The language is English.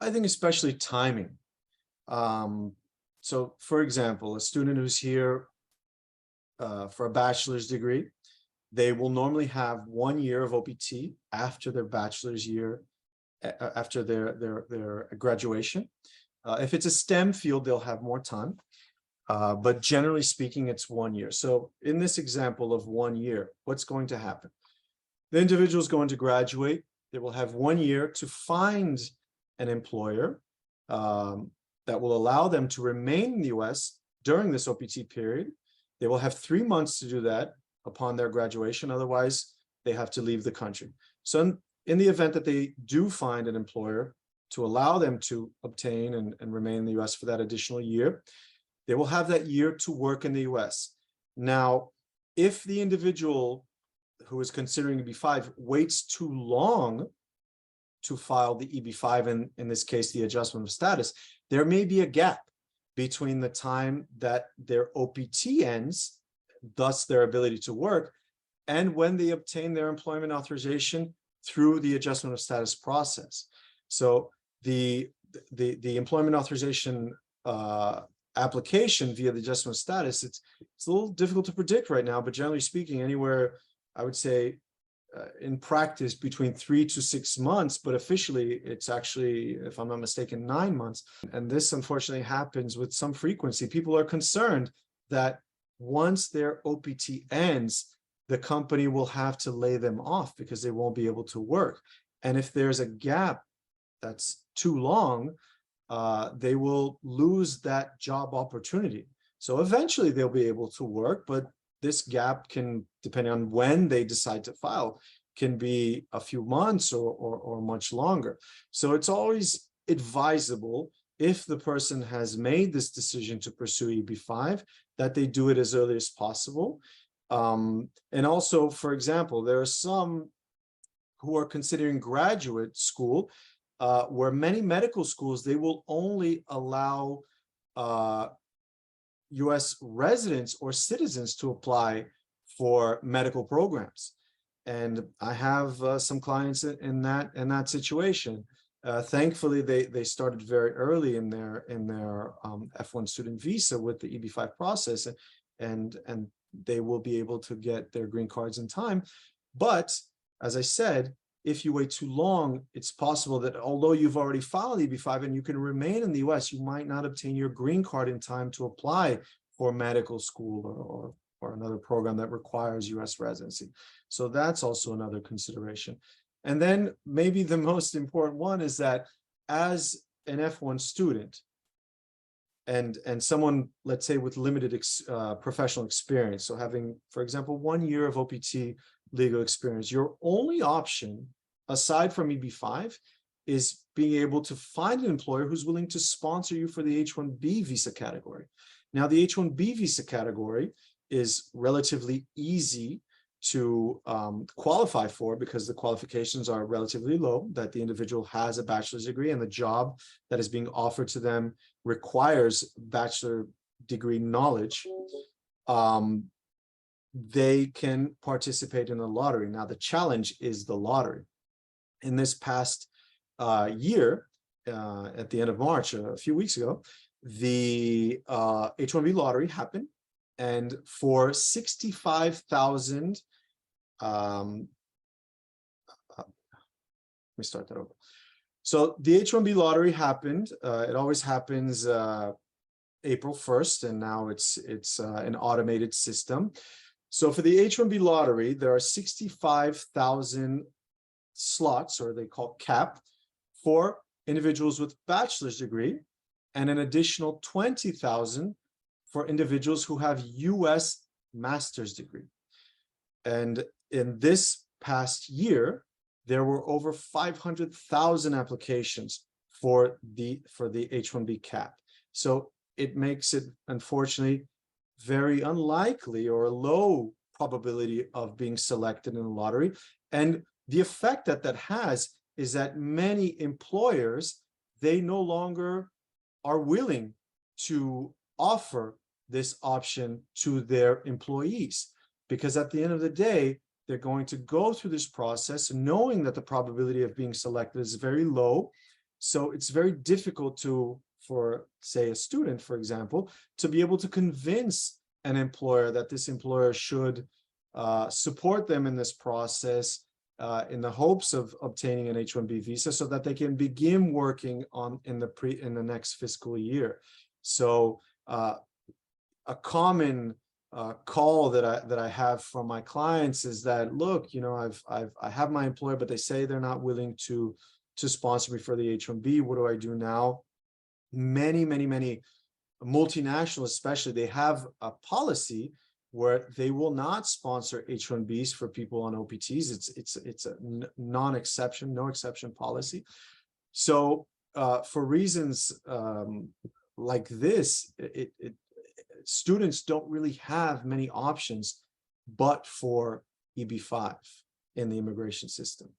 I think especially timing. So for example, a student who's here for a bachelor's degree, they will normally have 1 year of OPT after their bachelor's year, after their graduation. If it's a STEM field, they'll have more time. But generally speaking, it's 1 year. So in this example of 1 year, what's going to happen? The individual is going to graduate. They will have 1 year to find an employer that will allow them to remain in the US during this OPT period. They will have 3 months to do that upon their graduation. Otherwise, they have to leave the country. So in the event that they do find an employer to allow them to obtain and remain in the US for that additional year, they will have that year to work in the US. Now, if the individual who is considering EB-5 waits too long to file the EB-5, and in this case, the adjustment of status, there may be a gap between the time that their OPT ends, thus their ability to work, and when they obtain their employment authorization through the adjustment of status process. So the employment authorization application via the adjustment of status, it's a little difficult to predict right now, but generally speaking, anywhere, I would say, in practice between 3 to 6 months, but officially it's actually, if I'm not mistaken, 9 months. And this unfortunately happens with some frequency. People are concerned that once their OPT ends, the company will have to lay them off because they won't be able to work. And if there's a gap that's too long, they will lose that job opportunity. So eventually they'll be able to work, but this gap can, depending on when they decide to file, can be a few months or much longer. So it's always advisable, if the person has made this decision to pursue EB-5, that they do it as early as possible. And also, for example, there are some who are considering graduate school, where many medical schools, they will only allow US residents or citizens to apply for medical programs. And I have some clients in that situation. Thankfully, they started very early in their F1 student visa with the EB-5 process, and they will be able to get their green cards in time. But as I said, if you wait too long, it's possible that although you've already filed EB-5 and you can remain in the US, you might not obtain your green card in time to apply for medical school or another program that requires US residency. So that's also another consideration. And then maybe the most important one is that as an F1 student and someone, let's say, with limited professional experience, so having, for example, 1 year of OPT legal experience, your only option aside from EB-5 is being able to find an employer who's willing to sponsor you for the H-1B visa category. Now, the H-1B visa category is relatively easy to qualify for because the qualifications are relatively low, that the individual has a bachelor's degree and the job that is being offered to them requires bachelor degree knowledge. They can participate in the lottery. Now, the challenge is the lottery. In this past year, at the end of March, a few weeks ago, the H-1B lottery happened, and for 65,000, let me start that over. So the H-1B lottery happened. It always happens April 1st, and now it's an automated system. So for the H-1B lottery, there are 65,000 slots, or they call cap, for individuals with bachelor's degree, and an additional 20,000 for individuals who have US master's degree. And in this past year, there were over 500,000 applications for the H-1B cap. So it makes it, unfortunately, very unlikely or a low probability of being selected in the lottery. And the effect that has is that many employers, they no longer are willing to offer this option to their employees, because at the end of the day, they're going to go through this process knowing that the probability of being selected is very low. So it's very difficult for say a student, for example, to be able to convince an employer that this employer should support them in this process, in the hopes of obtaining an H-1B visa, so that they can begin working in the next fiscal year. So a common call that I have from my clients is that, look, I have my employer, but they say they're not willing to sponsor me for the H-1B. What do I do now? Many multinationals, especially, they have a policy where they will not sponsor H-1Bs for people on OPTs. It's a non-exception, no exception policy. So for reasons like this, students don't really have many options but for EB-5 in the immigration system.